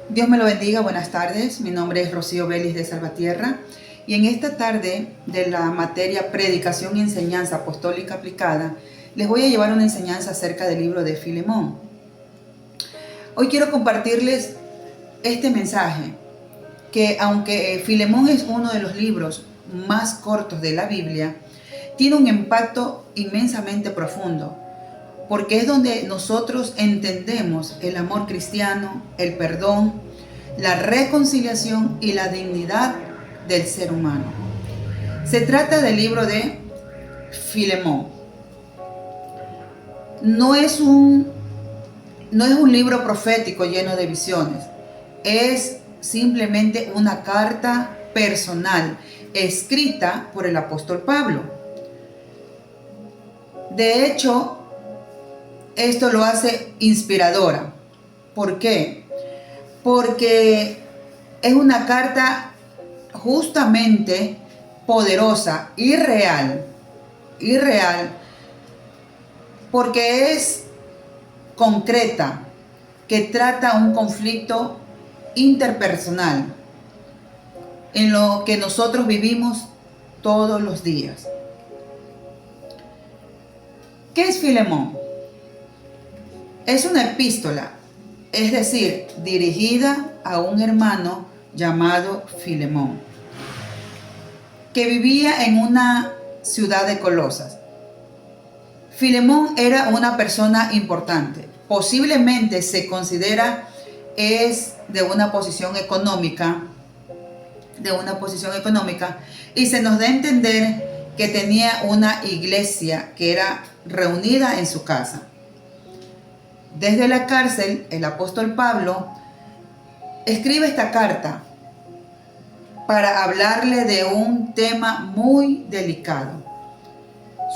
Dios me lo bendiga, buenas tardes. Mi nombre es Rocío Vélez de Salvatierra y en esta tarde de la materia Predicación y Enseñanza Apostólica Aplicada les voy a llevar una enseñanza acerca del libro de Filemón. Hoy quiero compartirles este mensaje que aunque Filemón es uno de los libros más cortos de la Biblia, tiene un impacto inmensamente profundo, porque es donde nosotros entendemos el amor cristiano, el perdón, la reconciliación y la dignidad del ser humano. Se trata del libro de Filemón. No es un libro profético lleno de visiones, es simplemente una carta personal escrita por el apóstol Pablo. De hecho, esto lo hace inspiradora. ¿Por qué? Porque es una carta justamente poderosa y real, porque es concreta, que trata un conflicto interpersonal en lo que nosotros vivimos todos los días. ¿Qué es Filemón? Es una epístola, es decir, dirigida a un hermano llamado Filemón, que vivía en una ciudad de Colosas. Filemón era una persona importante, posiblemente se considera es de una posición económica, y se nos da a entender que tenía una iglesia que era reunida en su casa. Desde la cárcel, el apóstol Pablo escribe esta carta para hablarle de un tema muy delicado.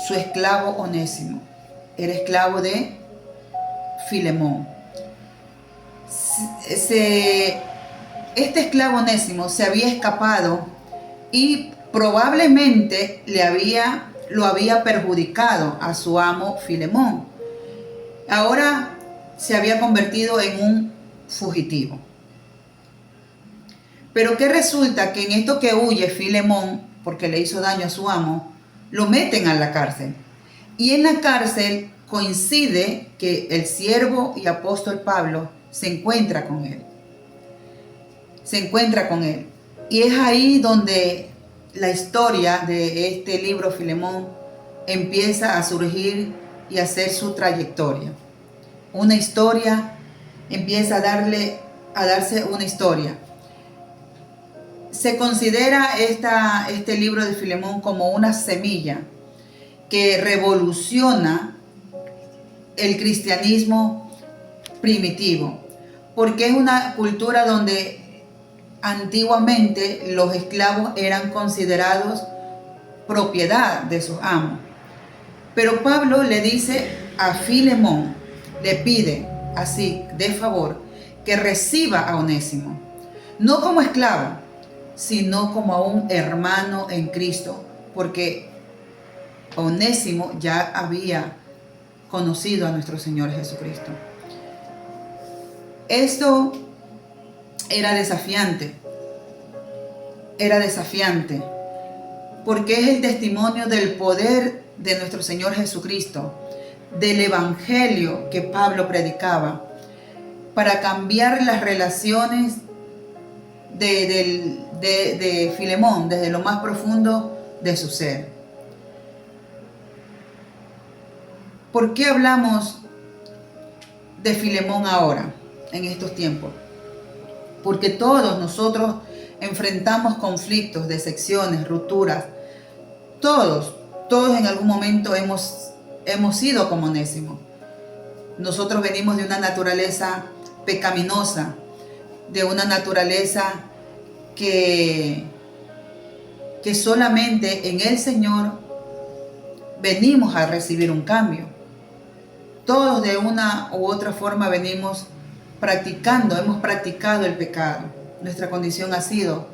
Su esclavo Onésimo era esclavo de Filemón. Este esclavo Onésimo se había escapado y probablemente lo había perjudicado a su amo Filemón. Ahora se había convertido en un fugitivo. Pero que resulta que en esto que huye Filemón, porque le hizo daño a su amo, lo meten a la cárcel. Y en la cárcel coincide que el siervo y apóstol Pablo se encuentra con él. Y es ahí donde la historia de este libro Filemón empieza a surgir y a hacer su trayectoria. Una historia empieza a darse una historia. Se considera este libro de Filemón como una semilla que revoluciona el cristianismo primitivo, porque es una cultura donde antiguamente los esclavos eran considerados propiedad de sus amos. Pero Pablo le dice a Filemón, le pide así de favor que reciba a Onésimo, no como esclavo, sino como a un hermano en Cristo, porque Onésimo ya había conocido a nuestro Señor Jesucristo. Esto era desafiante, porque es el testimonio del poder de nuestro Señor Jesucristo, del evangelio que Pablo predicaba, para cambiar las relaciones de Filemón desde lo más profundo de su ser. ¿Por qué hablamos de Filemón ahora, en estos tiempos? Porque todos nosotros enfrentamos conflictos, decepciones, rupturas. Todos en algún momento hemos sido como Onésimo. Nosotros venimos de una naturaleza pecaminosa, de una naturaleza que solamente en el Señor venimos a recibir un cambio. Todos de una u otra forma hemos practicado el pecado. Nuestra condición ha sido,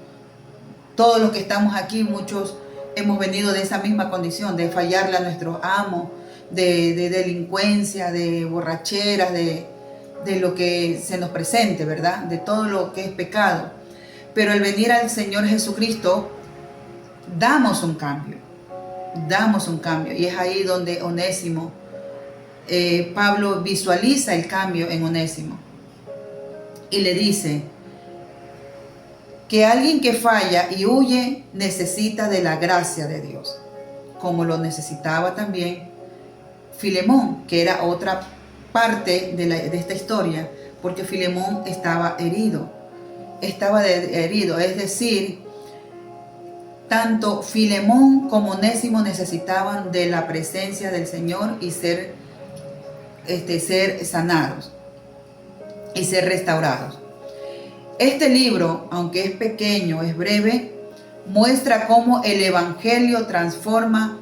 todos los que estamos aquí, muchos hemos venido de esa misma condición, de fallarle a nuestros amos, de delincuencia, de borracheras, de de lo que se nos presente, ¿verdad? De todo lo que es pecado. Pero al venir al Señor Jesucristo, damos un cambio. Damos un cambio. Y es ahí donde Onésimo, Pablo visualiza el cambio en Onésimo. Y le dice que alguien que falla y huye necesita de la gracia de Dios, como lo necesitaba también Filemón, que era otra parte de esta historia, porque Filemón estaba herido, es decir, tanto Filemón como Onésimo necesitaban de la presencia del Señor y ser sanados y ser restaurados. Este libro, aunque es pequeño, es breve, muestra cómo el Evangelio transforma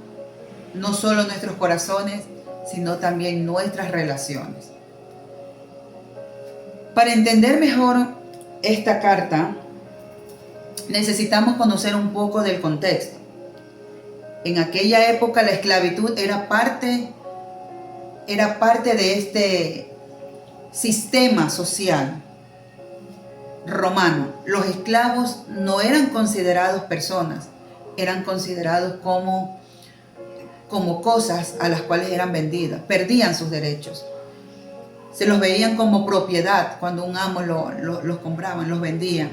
no solo nuestros corazones, sino también nuestras relaciones. Para entender mejor esta carta, necesitamos conocer un poco del contexto. En aquella época la esclavitud era parte de este sistema social romano. Los esclavos no eran considerados personas, eran considerados como cosas a las cuales eran vendidas, perdían sus derechos. Se los veían como propiedad cuando un amo los compraban, los vendía.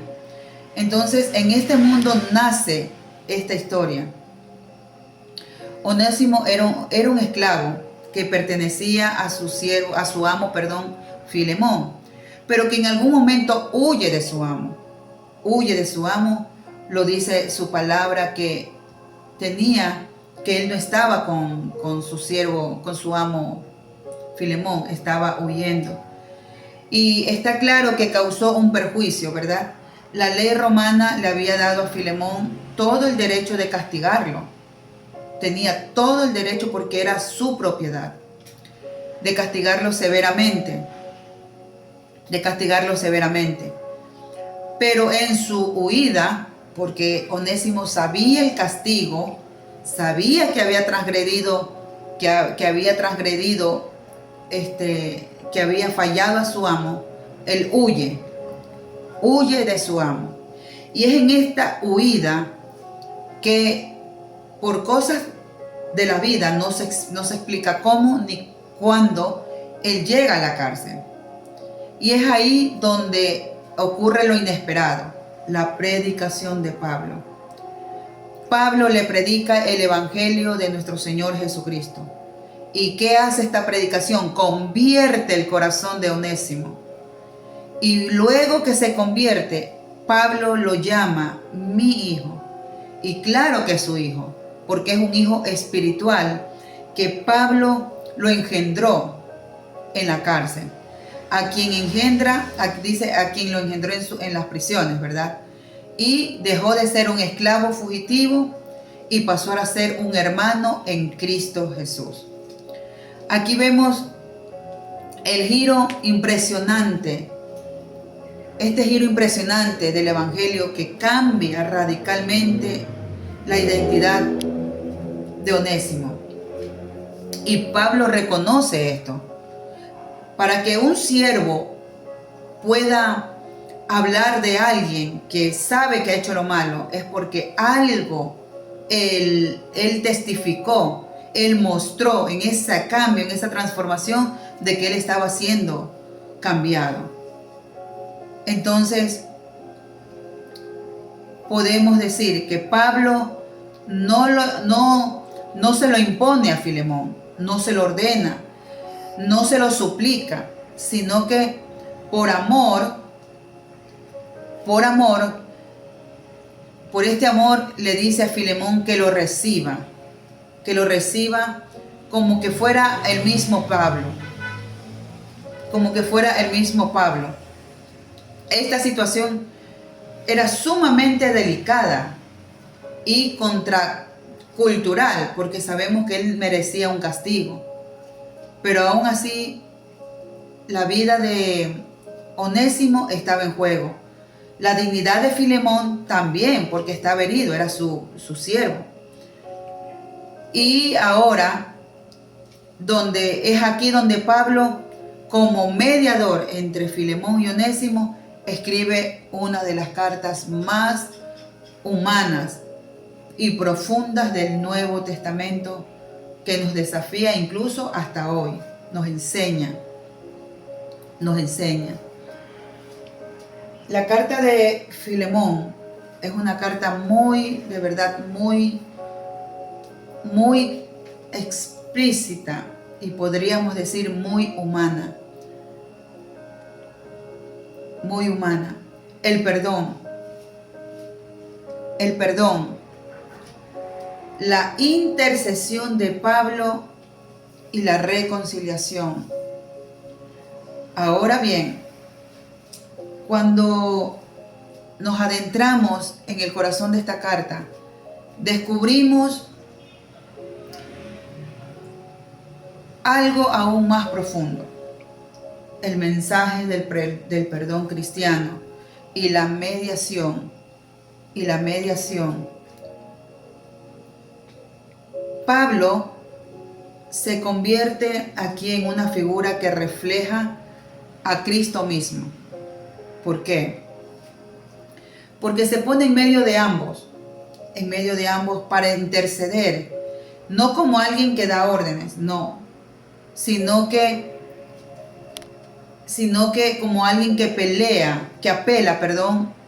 Entonces, en este mundo nace esta historia. Onésimo era un esclavo que pertenecía a su amo, Filemón, pero que en algún momento huye de su amo. Huye de su amo, lo dice su palabra, que él no estaba con su siervo, con su amo Filemón, estaba huyendo. Y está claro que causó un perjuicio, ¿verdad? La ley romana le había dado a Filemón todo el derecho de castigarlo. Tenía todo el derecho, porque era su propiedad, de castigarlo severamente. Pero en su huida, porque Onésimo sabía el castigo, sabía que había transgredido, que había fallado a su amo, él huye de su amo. Y es en esta huida que, por cosas de la vida, no se explica cómo ni cuándo, él llega a la cárcel. Y es ahí donde ocurre lo inesperado, la predicación de Pablo. Pablo le predica el Evangelio de nuestro Señor Jesucristo. ¿Y qué hace esta predicación? Convierte el corazón de Onésimo. Y luego que se convierte, Pablo lo llama mi hijo. Y claro que es su hijo, porque es un hijo espiritual que Pablo lo engendró en la cárcel. A quien lo engendró en las prisiones, ¿verdad? Y dejó de ser un esclavo fugitivo y pasó a ser un hermano en Cristo Jesús. Aquí vemos el giro impresionante, del Evangelio, que cambia radicalmente la identidad de Onésimo. Y Pablo reconoce esto. Para que un siervo pueda hablar de alguien que sabe que ha hecho lo malo, es porque algo él testificó, él mostró en ese cambio, en esa transformación, de que él estaba siendo cambiado. Entonces, podemos decir que Pablo no se lo impone a Filemón, no se lo ordena, no se lo suplica, sino que por este amor le dice a Filemón que lo reciba como que fuera el mismo Pablo. Esta situación era sumamente delicada y contracultural, porque sabemos que él merecía un castigo. Pero aún así, la vida de Onésimo estaba en juego. La dignidad de Filemón también, porque estaba herido, era su siervo. Y ahora, es aquí donde Pablo como mediador entre Filemón y Onésimo, escribe una de las cartas más humanas y profundas del Nuevo Testamento, que nos desafía incluso hasta hoy, nos enseña. La carta de Filemón es una carta de verdad, muy explícita y podríamos decir muy humana. Muy humana. El perdón, la intercesión de Pablo y la reconciliación. Ahora bien, cuando nos adentramos en el corazón de esta carta, descubrimos algo aún más profundo: el mensaje del perdón cristiano y la mediación. Pablo se convierte aquí en una figura que refleja a Cristo mismo. ¿Por qué? Porque se pone en medio de ambos para interceder, no como alguien que da órdenes, no, sino que como alguien que apela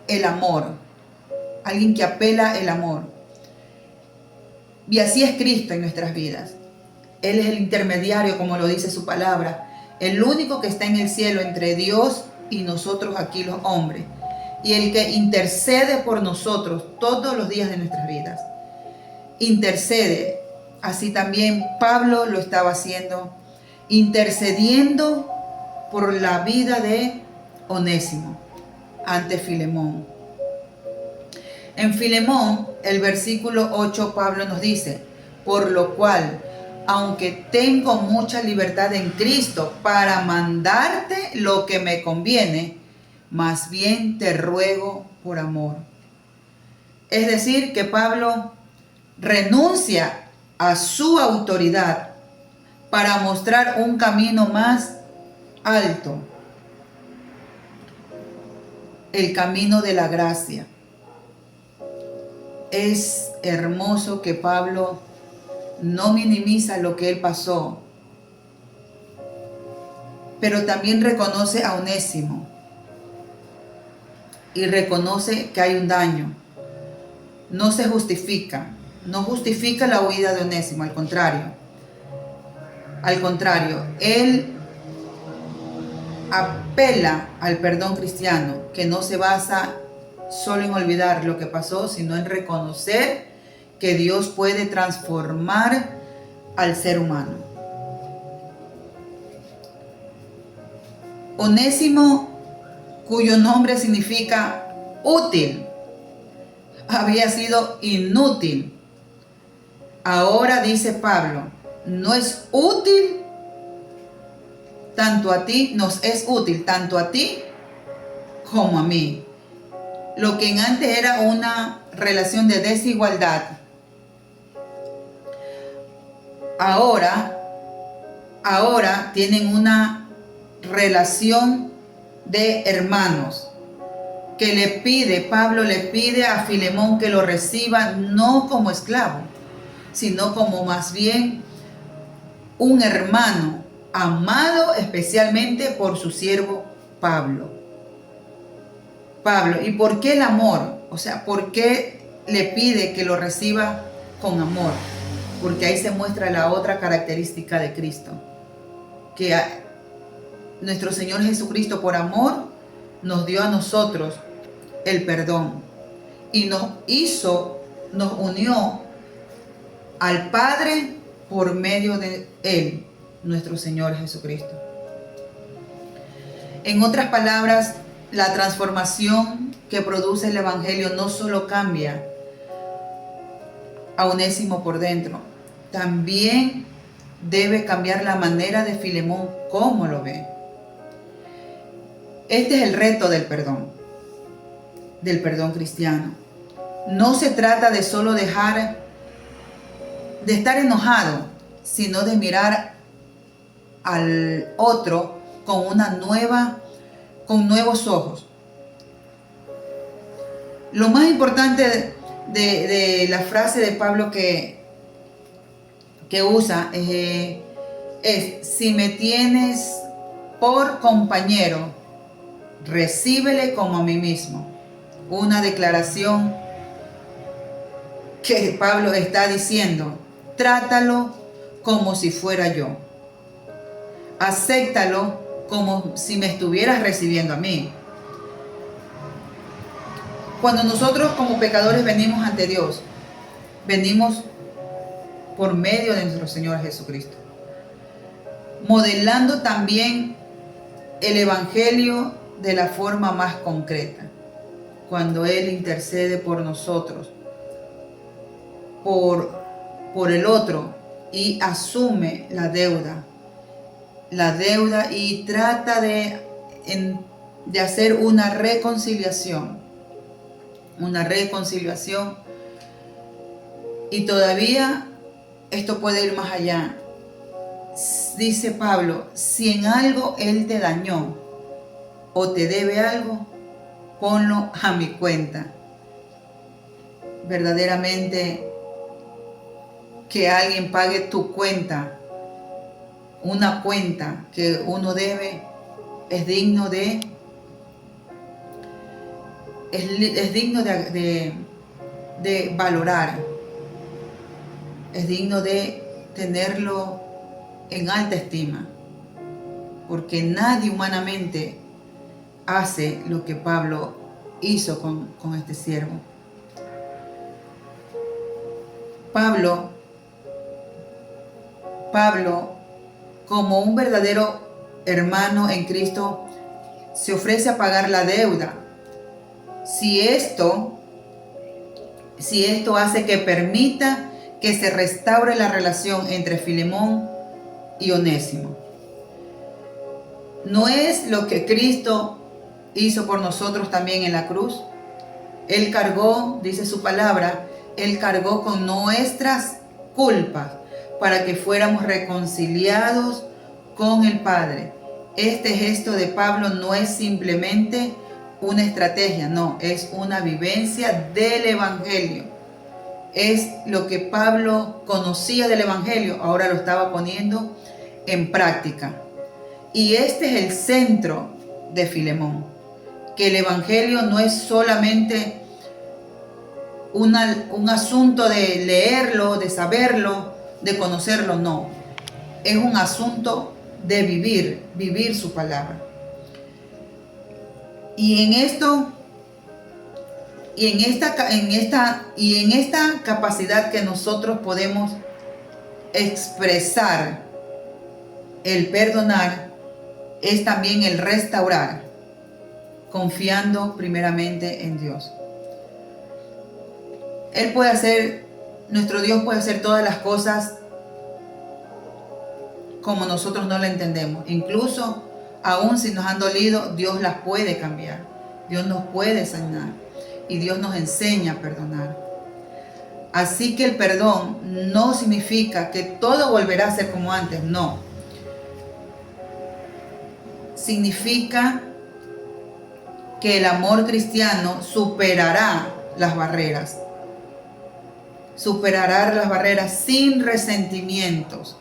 el amor, alguien que apela el amor. Y así es Cristo en nuestras vidas. Él es el intermediario, como lo dice su palabra, el único que está en el cielo entre Dios y nosotros aquí los hombres, y el que intercede por nosotros todos los días de nuestras vidas. Intercede. Así también Pablo lo estaba haciendo, intercediendo por la vida de Onésimo ante Filemón. En Filemón, el versículo 8, Pablo nos dice: por lo cual, aunque tengo mucha libertad en Cristo para mandarte lo que me conviene, más bien te ruego por amor. Es decir, que Pablo renuncia a su autoridad para mostrar un camino más alto, el camino de la gracia. Es hermoso que Pablo no minimiza lo que él pasó, pero también reconoce a Onésimo y reconoce que hay un daño. No se justifica, no justifica la huida de Onésimo, al contrario, él apela al perdón cristiano, que no se basa solo en olvidar lo que pasó, sino en reconocer que Dios puede transformar al ser humano. Onésimo, cuyo nombre significa útil, había sido inútil. Ahora dice Pablo, no es útil tanto a ti, nos es útil tanto a ti como a mí. Lo que antes era una relación de desigualdad, ahora tienen una relación de hermanos, que Pablo le pide a Filemón que lo reciba no como esclavo, sino como más bien un hermano amado especialmente por su siervo Pablo. ¿Y por qué el amor? O sea, ¿por qué le pide que lo reciba con amor? Porque ahí se muestra la otra característica de Cristo, que nuestro Señor Jesucristo por amor nos dio a nosotros el perdón y nos unió al Padre por medio de Él, nuestro Señor Jesucristo. En otras palabras, la transformación que produce el Evangelio no solo cambia a Onésimo por dentro, también debe cambiar la manera de Filemón cómo lo ve. Este es el reto del perdón cristiano. No se trata de solo de estar enojado, sino de mirar al otro con nuevos ojos. Lo más importante de la frase de Pablo que usa es: si me tienes por compañero, recíbele como a mí mismo. Una declaración que Pablo está diciendo: trátalo como si fuera yo. Acéptalo como si me estuvieras recibiendo a mí. Cuando nosotros como pecadores venimos ante Dios, venimos por medio de nuestro Señor Jesucristo, modelando también el Evangelio de la forma más concreta, cuando Él intercede por nosotros, por el otro, y asume la deuda y trata de hacer una reconciliación, y todavía esto puede ir más allá. Dice Pablo: si en algo Él te dañó o te debe algo, ponlo a mi cuenta. Verdaderamente, que alguien pague tu cuenta, una cuenta que uno debe, es digno de valorar, es digno de tenerlo en alta estima, porque nadie humanamente hace lo que Pablo hizo con este siervo. Pablo, como un verdadero hermano en Cristo, se ofrece a pagar la deuda. Si esto hace que permita que se restaure la relación entre Filemón y Onésimo. ¿No es lo que Cristo hizo por nosotros también en la cruz? Él cargó, dice su palabra, Él cargó con nuestras culpas para que fuéramos reconciliados con el Padre. Este gesto de Pablo no es simplemente una estrategia, no, es una vivencia del Evangelio. Es lo que Pablo conocía del Evangelio, ahora lo estaba poniendo en práctica. Y este es el centro de Filemón, que el Evangelio no es solamente un asunto de leerlo, de saberlo, de conocerlo, no. Es un asunto de vivir su palabra. Y en esta capacidad que nosotros podemos expresar el perdonar, es también el restaurar, confiando primeramente en Dios. Nuestro Dios puede hacer todas las cosas como nosotros no la entendemos. Incluso, aún si nos han dolido, Dios las puede cambiar. Dios nos puede sanar. Y Dios nos enseña a perdonar. Así que el perdón no significa que todo volverá a ser como antes, no. Significa que el amor cristiano superará las barreras. Superará las barreras sin resentimientos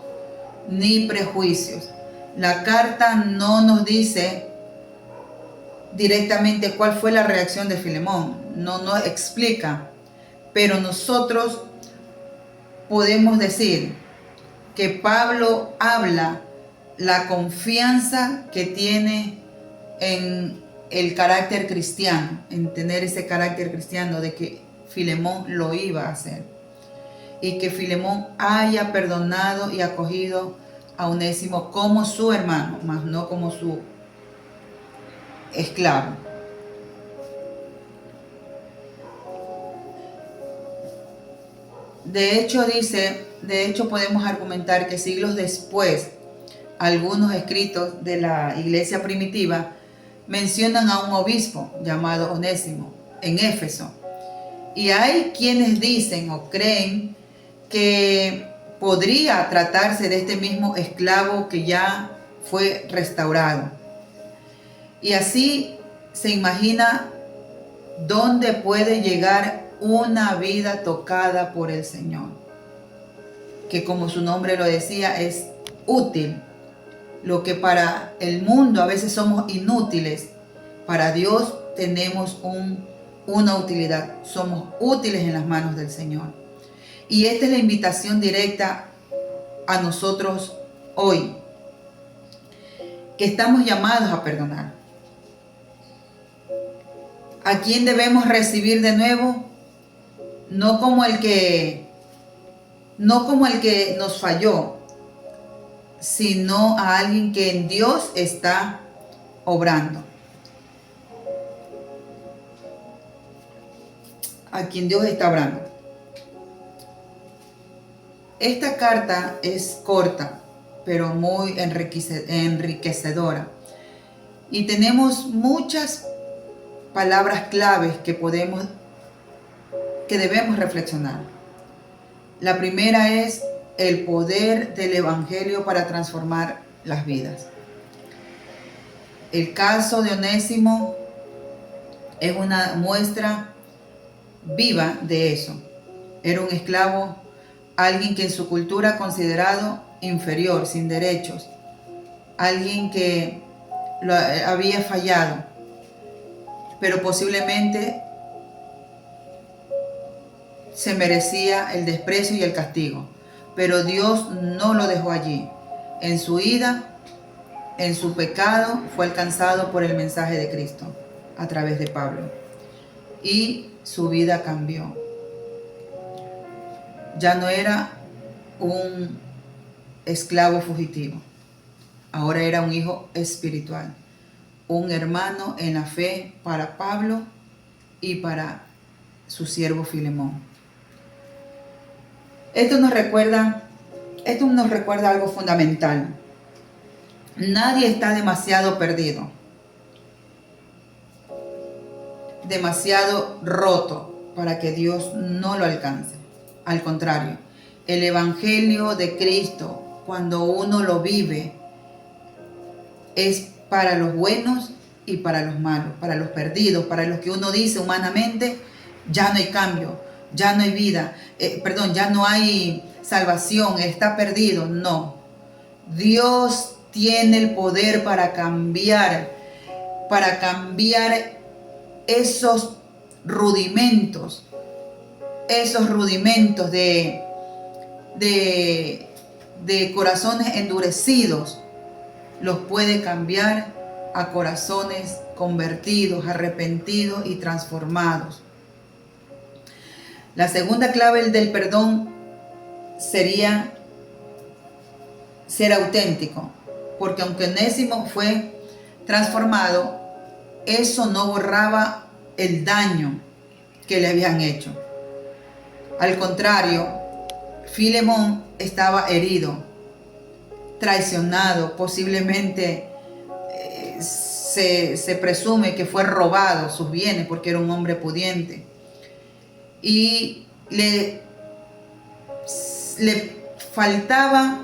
ni prejuicios. La carta no nos dice directamente cuál fue la reacción de Filemón, no nos explica, pero nosotros podemos decir que Pablo habla la confianza que tiene en el carácter cristiano, en tener ese carácter cristiano de que Filemón lo iba a hacer, y que Filemón haya perdonado y acogido a Onésimo como su hermano, más no como su esclavo. De hecho podemos argumentar que siglos después, algunos escritos de la iglesia primitiva mencionan a un obispo llamado Onésimo en Éfeso. Y hay quienes dicen o creen que podría tratarse de este mismo esclavo que ya fue restaurado. Y así se imagina dónde puede llegar una vida tocada por el Señor, que como su nombre lo decía, es útil. Lo que para el mundo a veces somos inútiles, para Dios tenemos una utilidad. Somos útiles en las manos del Señor. Y esta es la invitación directa a nosotros hoy, que estamos llamados a perdonar. ¿A quién debemos recibir de nuevo? No como el que nos falló, sino a alguien que en Dios está obrando. A quien Dios está obrando. Esta carta es corta, pero muy enriquecedora. Y tenemos muchas palabras claves que debemos reflexionar. La primera es el poder del Evangelio para transformar las vidas. El caso de Onésimo es una muestra viva de eso. Era un esclavo, alguien que en su cultura considerado inferior, sin derechos, alguien que había fallado, pero posiblemente se merecía el desprecio y el castigo. Pero Dios no lo dejó allí. En su ida, en su pecado, fue alcanzado por el mensaje de Cristo a través de Pablo. Y su vida cambió. Ya no era un esclavo fugitivo. Ahora era un hijo espiritual. Un hermano en la fe para Pablo y para su siervo Filemón. Esto nos recuerda algo fundamental. Nadie está demasiado perdido, demasiado roto para que Dios no lo alcance. Al contrario, el Evangelio de Cristo, cuando uno lo vive, es para los buenos y para los malos, para los perdidos, para los que uno dice humanamente, ya no hay cambio, ya no hay vida, ya no hay salvación, está perdido. No, Dios tiene el poder para cambiar esos rudimentos de corazones endurecidos. Los puede cambiar a corazones convertidos, arrepentidos y transformados. La segunda clave del perdón sería ser auténtico, porque aunque Onésimo fue transformado, eso no borraba el daño que le habían hecho. Al contrario, Filemón estaba herido, traicionado, posiblemente se presume que fue robado sus bienes porque era un hombre pudiente. Y le faltaba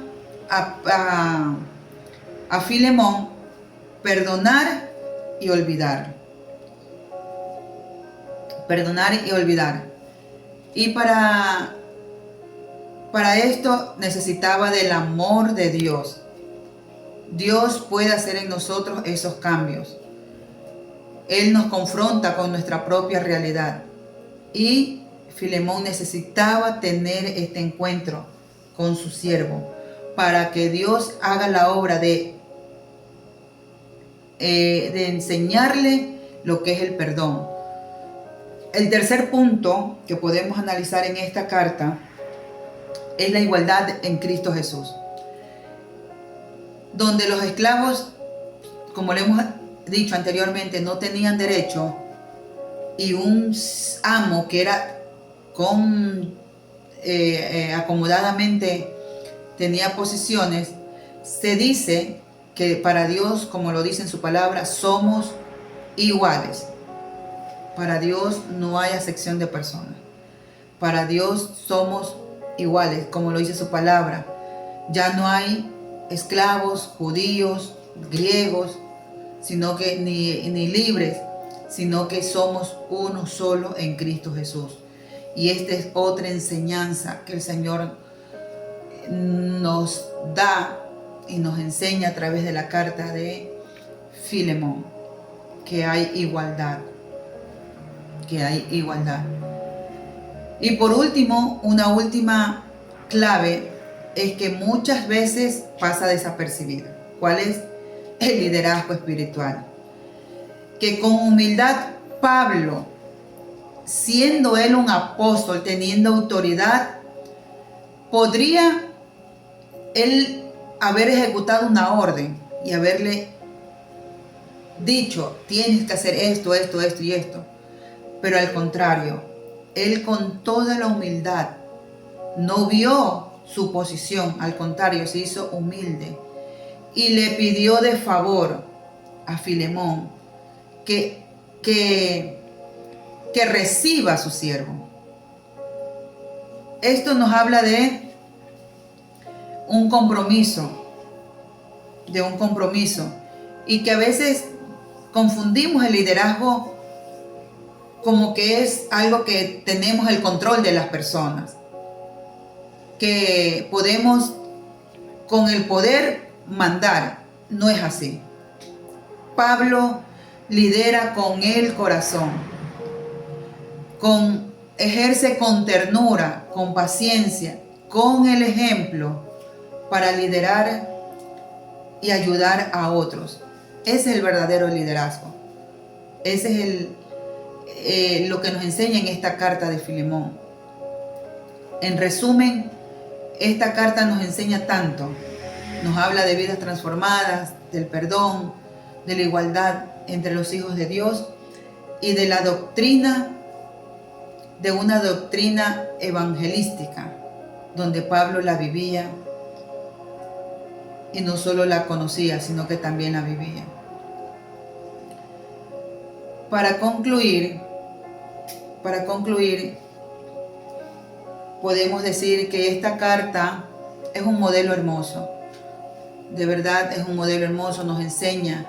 a Filemón perdonar y olvidar. Perdonar y olvidar. Y para esto necesitaba del amor de Dios. Dios puede hacer en nosotros esos cambios. Él nos confronta con nuestra propia realidad. Y Filemón necesitaba tener este encuentro con su siervo para que Dios haga la obra de enseñarle lo que es el perdón. El tercer punto que podemos analizar en esta carta es la igualdad en Cristo Jesús, donde los esclavos, como le hemos dicho anteriormente, no tenían derecho, y un amo que era acomodadamente tenía posiciones. Se dice que para Dios, como lo dice en su palabra, somos iguales. Para Dios no hay acepción de personas. Para Dios somos iguales, como lo dice su palabra. Ya no hay esclavos, judíos, griegos, sino que ni libres, sino que somos uno solo en Cristo Jesús. Y esta es otra enseñanza que el Señor nos da y nos enseña a través de la carta de Filemón, que hay igualdad, que hay igualdad. Y por último, una última clave es que muchas veces pasa desapercibida. ¿Cuál es? El liderazgo espiritual. Que con humildad Pablo, siendo él un apóstol, teniendo autoridad, podría él haber ejecutado una orden y haberle dicho, tienes que hacer esto, esto, esto y esto. Pero al contrario, él con toda la humildad no vio su posición, al contrario, se hizo humilde y le pidió de favor a Filemón que reciba a su siervo. Esto nos habla de un compromiso, y que a veces confundimos el liderazgo como que es algo que tenemos el control de las personas, que podemos con el poder mandar. No es así. Pablo lidera con el corazón, ejerce con ternura, con paciencia, con el ejemplo para liderar y ayudar a otros. Ese es el verdadero liderazgo. Ese es lo que nos enseña en esta carta de Filemón. En resumen, esta carta nos enseña tanto. Nos habla de vidas transformadas, del perdón, de la igualdad entre los hijos de Dios y de la doctrina, de una doctrina evangelística, donde Pablo la vivía y no solo la conocía, sino que también la vivía. Para concluir, podemos decir que esta carta es un modelo hermoso. De verdad es un modelo hermoso, nos enseña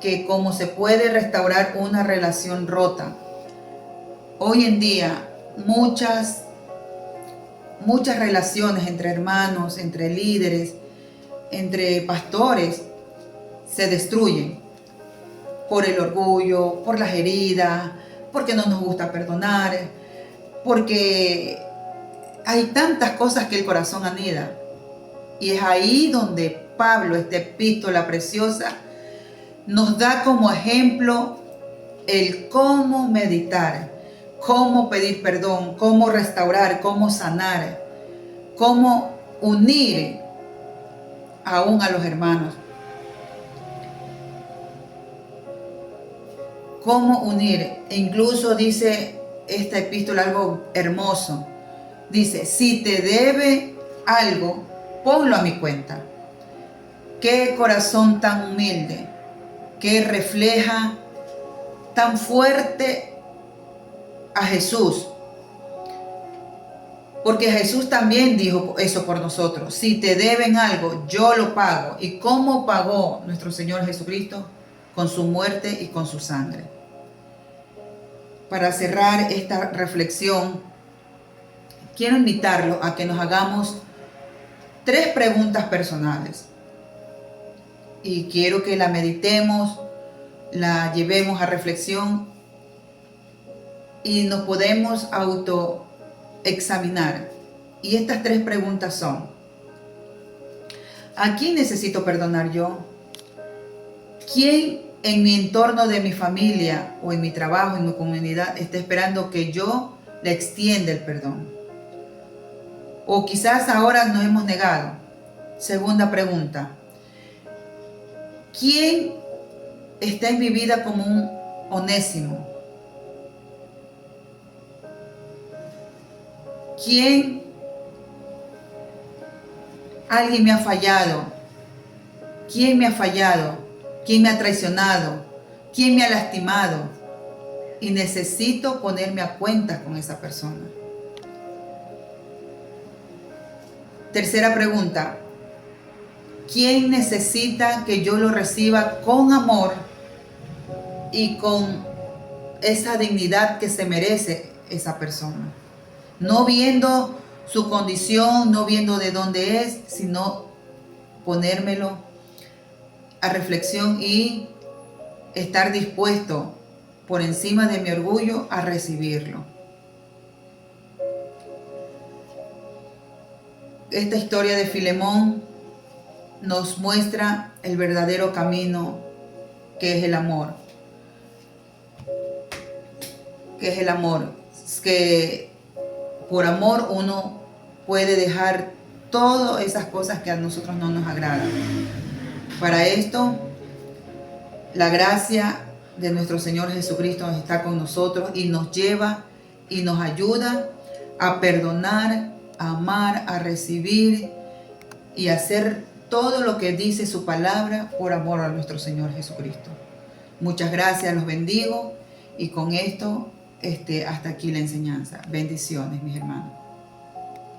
que cómo se puede restaurar una relación rota. Hoy en día muchas relaciones entre hermanos, entre líderes, entre pastores se destruyen por el orgullo, por las heridas, porque no nos gusta perdonar, porque hay tantas cosas que el corazón anida. Y es ahí donde Pablo, esta epístola preciosa, nos da como ejemplo el cómo meditar, cómo pedir perdón, cómo restaurar, cómo sanar, cómo unir aún a los hermanos. Cómo unir. E incluso dice esta epístola algo hermoso. Dice, si te debe algo, ponlo a mi cuenta. Qué corazón tan humilde, que refleja tan fuerte a Jesús. Porque Jesús también dijo eso por nosotros. Si te deben algo, yo lo pago. ¿Y cómo pagó nuestro Señor Jesucristo? Con su muerte y con su sangre. Para cerrar esta reflexión, quiero invitarlo a que nos hagamos 3 preguntas personales. Y quiero que la meditemos, la llevemos a reflexión y nos podemos autoexaminar. Y estas 3 preguntas son: ¿a quién necesito perdonar yo? ¿Quién en mi entorno de mi familia o en mi trabajo, en mi comunidad, está esperando que yo le extienda el perdón? O quizás ahora nos hemos negado. Segunda pregunta: ¿quién está en mi vida como un Onésimo? ¿Quién? Alguien me ha fallado. ¿Quién me ha fallado? ¿Quién me ha traicionado? ¿Quién me ha lastimado? Y necesito ponerme a cuenta con esa persona. Tercera pregunta: ¿Quién necesita que yo lo reciba con amor y con esa dignidad que se merece esa persona? No viendo su condición, no viendo de dónde es, sino ponérmelo a reflexión y estar dispuesto por encima de mi orgullo a recibirlo. Esta historia de Filemón nos muestra el verdadero camino, que es el amor. Que es el amor. Que por amor uno puede dejar todas esas cosas que a nosotros no nos agradan. Para esto, la gracia de nuestro Señor Jesucristo está con nosotros y nos lleva y nos ayuda a perdonar, a amar, a recibir y a hacer todo lo que dice su palabra por amor a nuestro Señor Jesucristo. Muchas gracias, los bendigo y con esto hasta aquí la enseñanza. Bendiciones, mis hermanos.